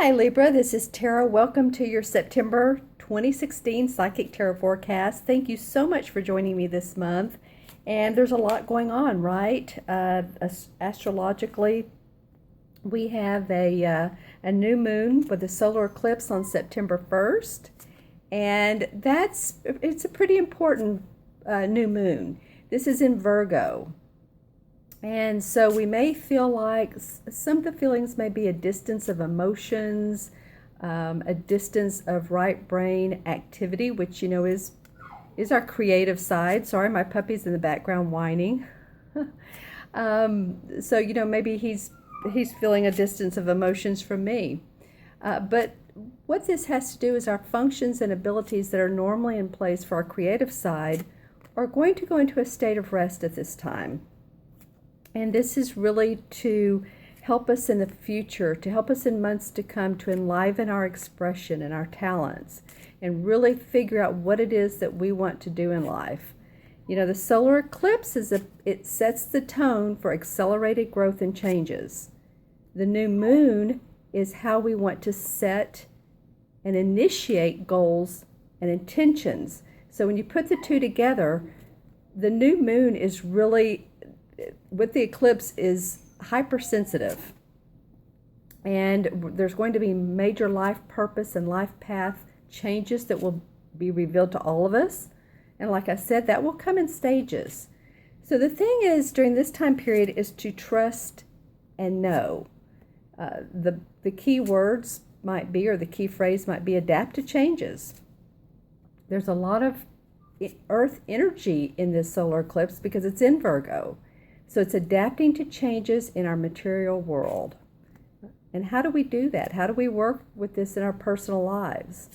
Hi Libra, this is Tara. Welcome to your September 2016 Psychic Tarot Forecast. Thank you so much for joining me this month. And there's a lot going on, right? Astrologically, we have a new moon with a solar eclipse on September 1st. And it's a pretty important new moon. This is in Virgo. And so we may feel like some of the feelings may be a distance of emotions, a distance of right brain activity, which, is our creative side. Sorry, my puppy's in the background whining. So, maybe he's feeling a distance of emotions from me. But what this has to do is our functions and abilities that are normally in place for our creative side are going to go into a state of rest at this time. And this is really to help us in the future, to help us in months to come, to enliven our expression and our talents, and really figure out what it is that we want to do in life. The solar eclipse it sets the tone for accelerated growth and changes. The new moon is how we want to set and initiate goals and intentions. So when you put the two together, the new moon is really, with the eclipse, is hypersensitive, and there's going to be major life purpose and life path changes that will be revealed to all of us. And like I said, that will come in stages. So the thing is, during this time period, is to trust and know. The key words might be, or the key phrase might be, adapt to changes. There's a lot of earth energy in this solar eclipse because it's in Virgo. So it's adapting to changes in our material world. And how do we do that? How do we work with this in our personal lives?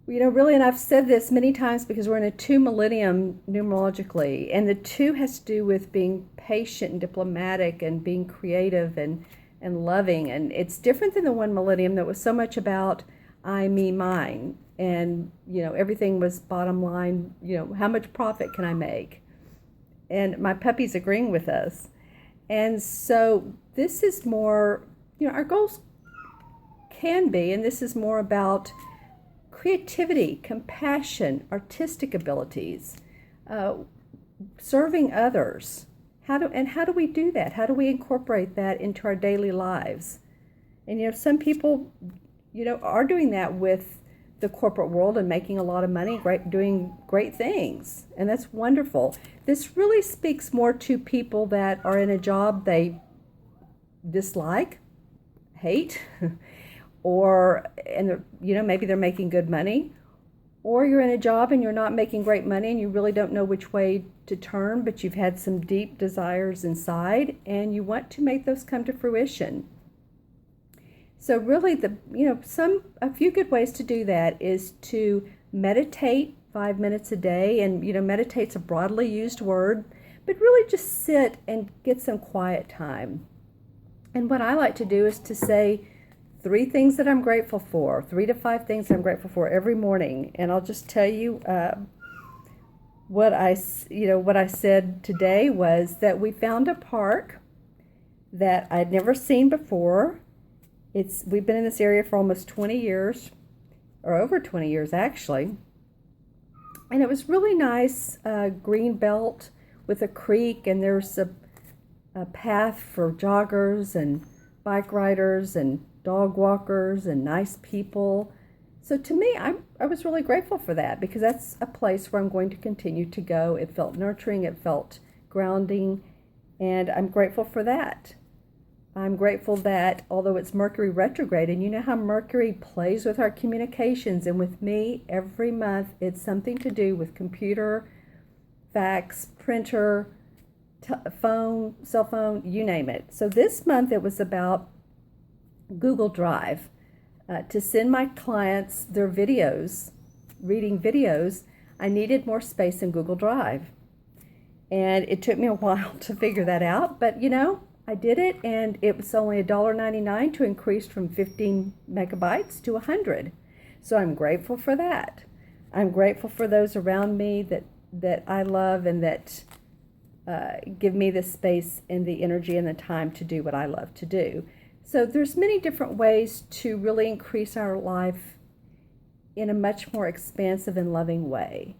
Really, and I've said this many times because we're in a 2 millennium numerologically, and the 2 has to do with being patient and diplomatic and being creative and loving. And it's different than the 1 millennium that was so much about I, me, mine. And, everything was bottom line, how much profit can I make? And my puppy's agreeing with us. And so this is more, our goals can be, and this is more about creativity, compassion, artistic abilities, serving others. How do we do that? How do we incorporate that into our daily lives? And, some people, are doing that with the corporate world and making a lot of money, doing great things, and that's wonderful. This really speaks more to people that are in a job they dislike, hate, maybe they're making good money, or you're in a job and you're not making great money and you really don't know which way to turn, but you've had some deep desires inside and you want to make those come to fruition. So really, a few good ways to do that is to meditate 5 minutes a day. And, meditate's a broadly used word, but really just sit and get some quiet time. And what I like to do is to say 3 things that I'm grateful for, 3 to 5 things I'm grateful for every morning. And I'll just tell you, what I said today was that we found a park that I'd never seen before. We've been in this area for almost 20 years, or over 20 years actually. And it was really nice, green belt with a creek, and there's a path for joggers and bike riders and dog walkers and nice people. So to me, I was really grateful for that, because that's a place where I'm going to continue to go. It felt nurturing, it felt grounding, and I'm grateful for that. I'm grateful that, although it's Mercury retrograde, and you know how Mercury plays with our communications, and with me, every month it's something to do with computer, fax, printer, phone, cell phone, you name it. So this month it was about Google Drive. To send my clients their videos, reading videos, I needed more space in Google Drive. And it took me a while to figure that out, but I did it, and it was only $1.99 to increase from 15 megabytes to 100. So I'm grateful for that. I'm grateful for those around me that I love and that give me the space and the energy and the time to do what I love to do. So there's many different ways to really increase our life in a much more expansive and loving way.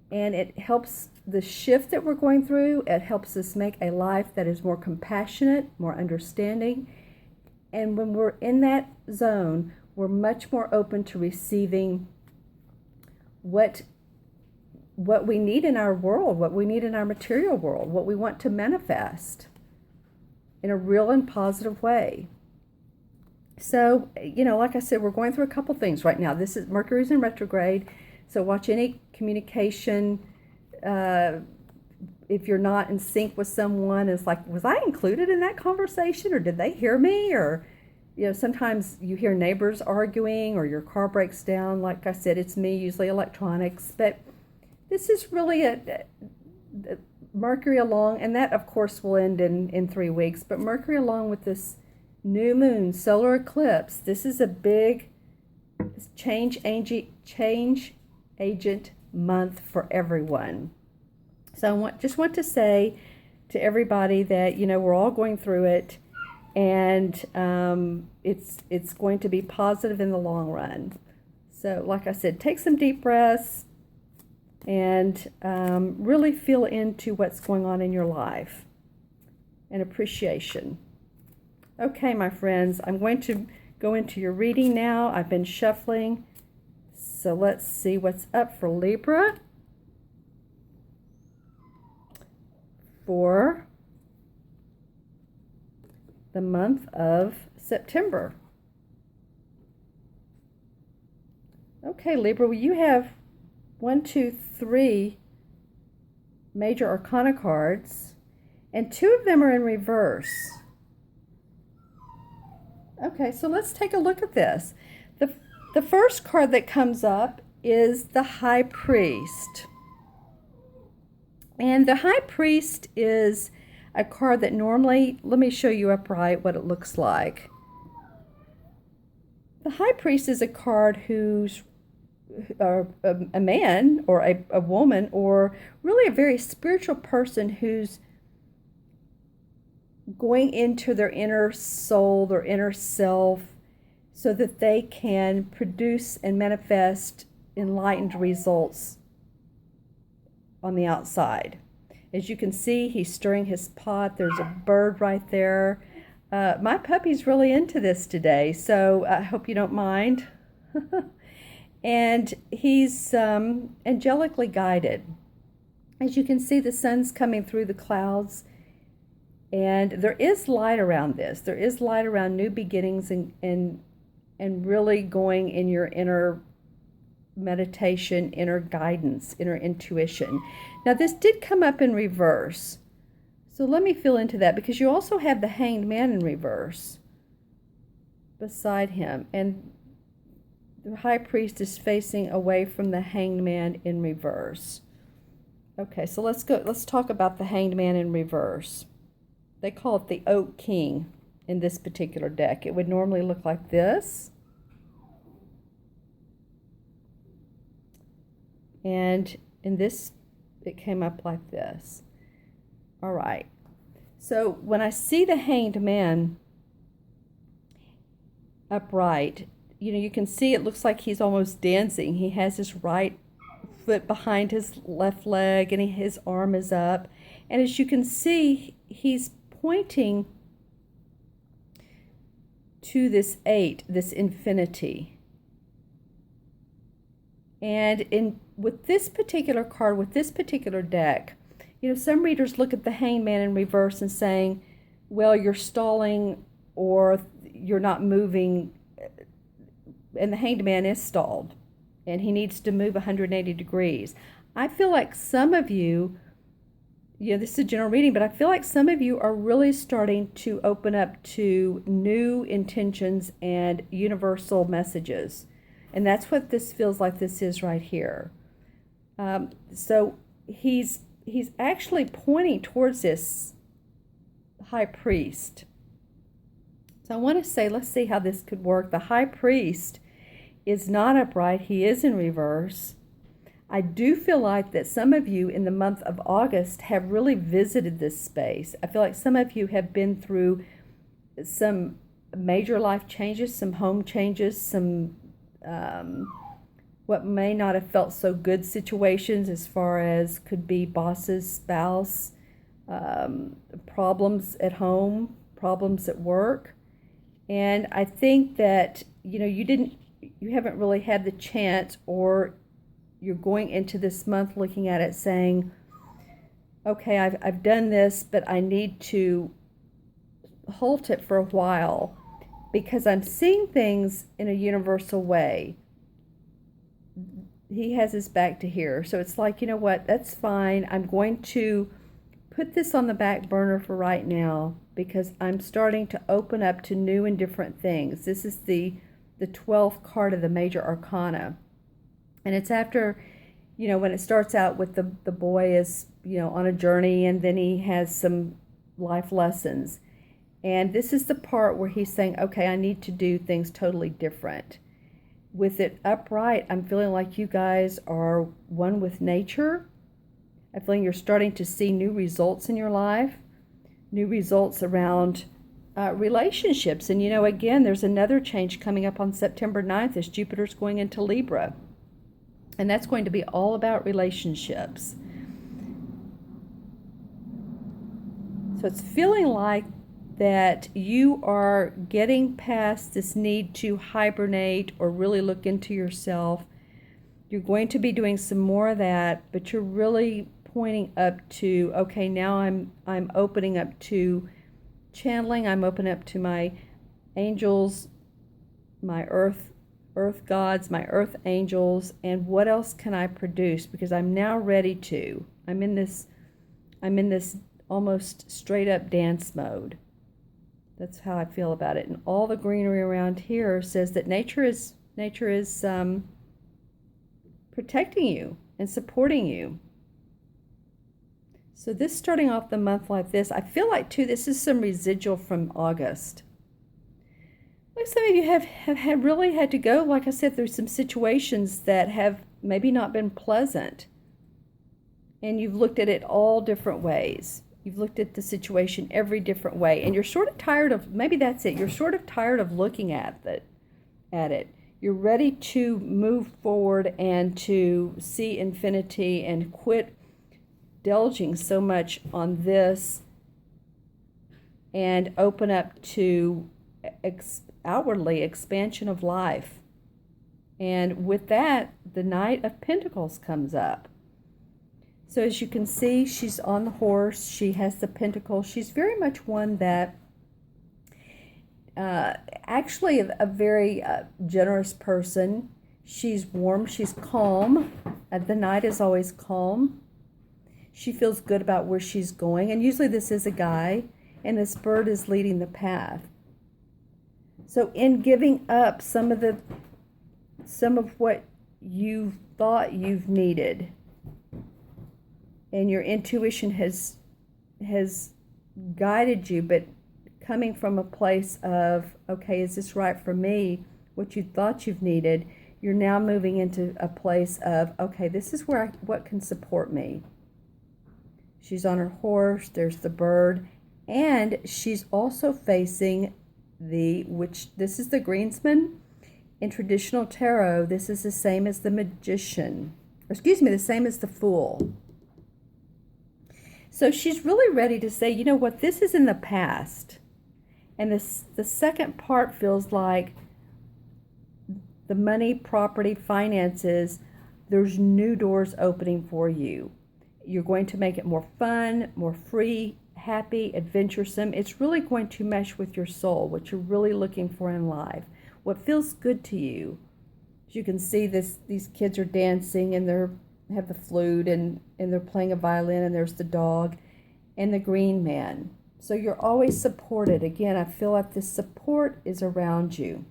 And it helps the shift that we're going through. It helps us make a life that is more compassionate, more understanding. And when we're in that zone, we're much more open to receiving what we need in our world, what we need in our material world, what we want to manifest in a real and positive way. So, like I said, we're going through a couple things right now. This is Mercury's in retrograde, so watch any communication. If you're not in sync with someone, it's like, was I included in that conversation, or did they hear me? Or, sometimes you hear neighbors arguing, or your car breaks down. Like I said, it's me, usually electronics, but this is really a Mercury along, and that of course will end in 3 weeks, but Mercury along with this new moon solar eclipse, this is a big change agent month for everyone. So I just want to say to everybody that we're all going through it, and it's going to be positive in the long run. So like I said, take some deep breaths and really feel into what's going on in your life and appreciation. Okay, my friends, I'm going to go into your reading now. I've been shuffling, so let's see what's up for Libra for the month of September. Okay, Libra, you have 1, 2, 3 major arcana cards, and 2 of them are in reverse. Okay, so let's take a look at this. The first card that comes up is the High Priest. And the High Priest is a card that normally, let me show you upright what it looks like. The High Priest is a card who's a man or a woman, or really a very spiritual person who's going into their inner soul, their inner self, so that they can produce and manifest enlightened results on the outside. As you can see, he's stirring his pot. There's a bird right there. My puppy's really into this today, so I hope you don't mind. And he's angelically guided. As you can see, the sun's coming through the clouds, and there is light around this. There is light around new beginnings and really going in your inner meditation, inner guidance, inner intuition. Now, this did come up in reverse. So let me feel into that, because you also have the Hanged Man in reverse beside him. And the High Priest is facing away from the Hanged Man in reverse. Okay, so let's talk about the Hanged Man in reverse. They call it the Oak King in this particular deck. It would normally look like this. And in this, it came up like this. All right. So when I see the Hanged Man upright, you can see it looks like he's almost dancing. He has his right foot behind his left leg, and his arm is up. And as you can see, he's pointing to this 8, this infinity. And with this particular card, with this particular deck, some readers look at the Hanged Man in reverse and saying, well, you're stalling or you're not moving, and the Hanged Man is stalled and he needs to move 180 degrees. I feel like some of you, this is a general reading, but I feel like some of you are really starting to open up to new intentions and universal messages. And that's what this feels like this is right here. So he's actually pointing towards this High Priest. So I want to say, let's see how this could work. The High Priest is not upright. He is in reverse. I do feel like that some of you in the month of August have really visited this space. I feel like some of you have been through some major life changes, some home changes, some what may not have felt so good situations, as far as could be bosses, spouse, problems at home, problems at work. And I think that, you haven't really had the chance, or you're going into this month looking at it saying, okay, I've done this, but I need to halt it for a while, because I'm seeing things in a universal way. He has his back to here. So it's like, you know what, that's fine. I'm going to put this on the back burner for right now, because I'm starting to open up to new and different things. This is the 12th card of the major arcana. And it's after, when it starts out with the boy is, on a journey, and then he has some life lessons. And this is the part where he's saying, okay, I need to do things totally different. With it upright, I'm feeling like you guys are one with nature. I'm feeling you're starting to see new results in your life, new results around relationships. And, again, there's another change coming up on September 9th as Jupiter's going into Libra. And that's going to be all about relationships. So it's feeling like that you are getting past this need to hibernate or really look into yourself. You're going to be doing some more of that, but you're really pointing up to, okay, now I'm opening up to channeling. I'm opening up to my angels, my earth gods, my earth angels, and what else can I produce? Because I'm now ready to. I'm in this almost straight up dance mode. That's how I feel about it. And all the greenery around here says that nature is protecting you and supporting you. So this, starting off the month like this, I feel like too, this is some residual from August. Like some of you have really had to go, like I said, through some situations that have maybe not been pleasant. And you've looked at it all different ways. You've looked at the situation every different way, and you're sort of tired of, maybe that's it, you're sort of tired of looking at it. You're ready to move forward and to see infinity and quit delging so much on this and open up to outwardly expansion of life. And with that, the Knight of Pentacles comes up. So as you can see, she's on the horse. She has the pentacle. She's very much one that actually a very generous person. She's warm. She's calm. The Knight is always calm. She feels good about where she's going. And usually this is a guy, and this bird is leading the path. So in giving up some of what you thought you've needed, and your intuition has guided you, but coming from a place of, okay, is this right for me? What you thought you've needed, you're now moving into a place of, okay, this is where what can support me. She's on her horse, there's the bird, and she's also facing this is the greensman. In traditional tarot, this is the same as the magician. The same as the fool. So she's really ready to say, you know what, this is in the past. And the second part feels like the money, property, finances, there's new doors opening for you. You're going to make it more fun, more free, happy, adventuresome. It's really going to mesh with your soul, what you're really looking for in life, what feels good to you. As you can see, these kids are dancing, and they have the flute, and they're playing a violin, and there's the dog and the green man. So you're always supported. Again, I feel like the support is around you.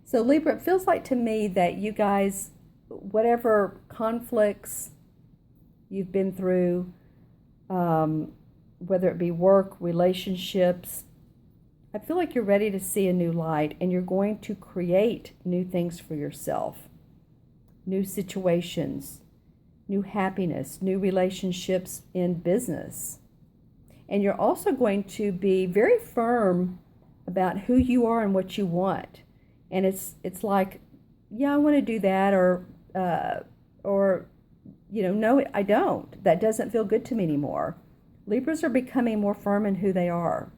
So Libra, it feels like to me that you guys, whatever conflicts you've been through, whether it be work, relationships, I feel like you're ready to see a new light, and you're going to create new things for yourself. New situations, new happiness, new relationships in business. And you're also going to be very firm about who you are and what you want. And it's like, yeah, I want to do that, or no, I don't. That doesn't feel good to me anymore. Libras are becoming more firm in who they are.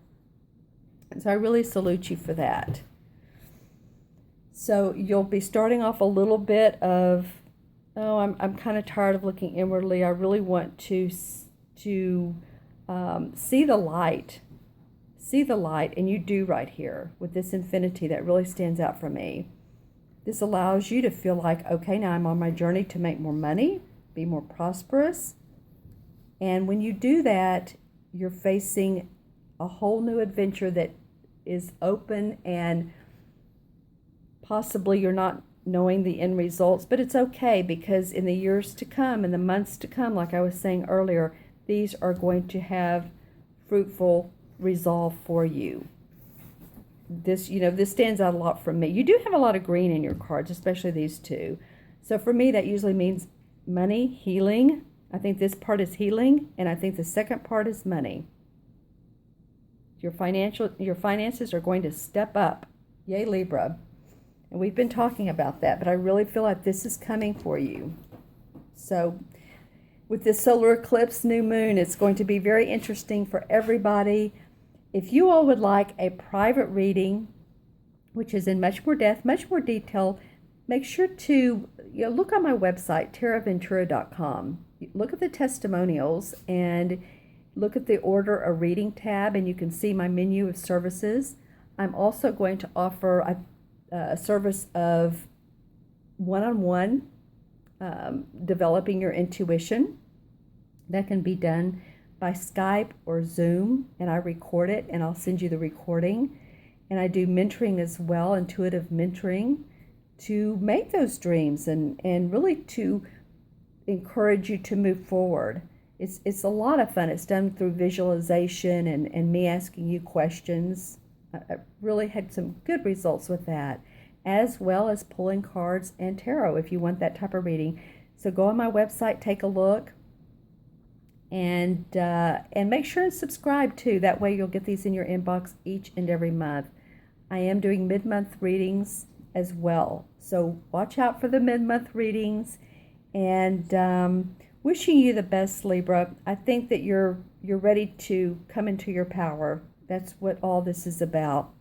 And so I really salute you for that. So you'll be starting off a little bit of, I'm kind of tired of looking inwardly. I really want to see the light. See the light, and you do right here with this infinity that really stands out for me. This allows you to feel like, okay, now I'm on my journey to make more money, be more prosperous. And when you do that, you're facing a whole new adventure that is open, and possibly you're not knowing the end results, but it's okay, because in the years to come, in the months to come, like I was saying earlier, these are going to have fruitful resolve for you. This stands out a lot from me. You do have a lot of green in your cards, especially these two. So for me, that usually means money, healing. I think this part is healing, and I think the second part is money. Your finances are going to step up. Yay, Libra. And we've been talking about that, but I really feel like this is coming for you. So with this solar eclipse, new moon, it's going to be very interesting for everybody. If you all would like a private reading, which is in much more depth, much more detail, make sure to look on my website, taraventura.com. Look at the testimonials and look at the order a reading tab, and you can see my menu of services. I'm also going to offer a service of one-on-one developing your intuition. That can be done by Skype or Zoom, and I record it and I'll send you the recording. And I do mentoring as well, intuitive mentoring, to make those dreams and really to encourage you to move forward. It's a lot of fun. It's done through visualization and me asking you questions. I really had some good results with that, as well as pulling cards and tarot if you want that type of reading. So go on my website, take a look, and make sure and subscribe too. That way you'll get these in your inbox each and every month. I am doing mid-month readings as well, so watch out for the mid-month readings. And wishing you the best, Libra. I think that you're ready to come into your power. That's what all this is about.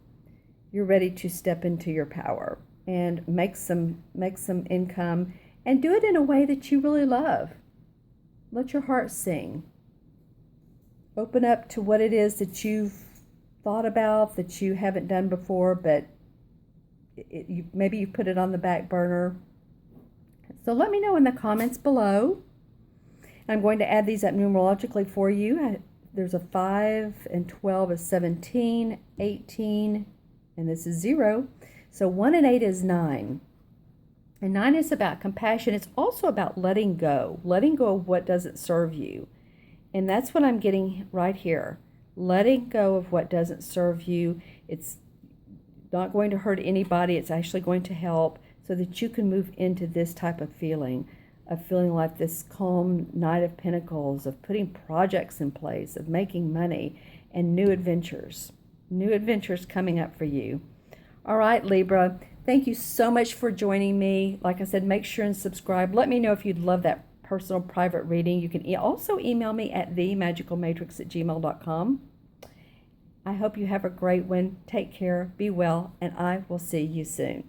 You're ready to step into your power and make some income, and do it in a way that you really love. Let your heart sing. Open up to what it is that you've thought about that you haven't done before, but maybe you put it on the back burner. So let me know in the comments below. I'm going to add these up numerologically for you. There's a 5 and 12 is 17, 18, and this is 0. So 1 and 8 is 9. And 9 is about compassion. It's also about letting go of what doesn't serve you. And that's what I'm getting right here. Letting go of what doesn't serve you. It's not going to hurt anybody. It's actually going to help, so that you can move into this type of feeling like this calm Knight of Pentacles, of putting projects in place, of making money, and new adventures coming up for you. All right, Libra, thank you so much for joining me. Like I said, make sure and subscribe. Let me know if you'd love that personal private reading. You can also email me at themagicalmatrix@gmail.com. I hope you have a great one. Take care, be well, and I will see you soon.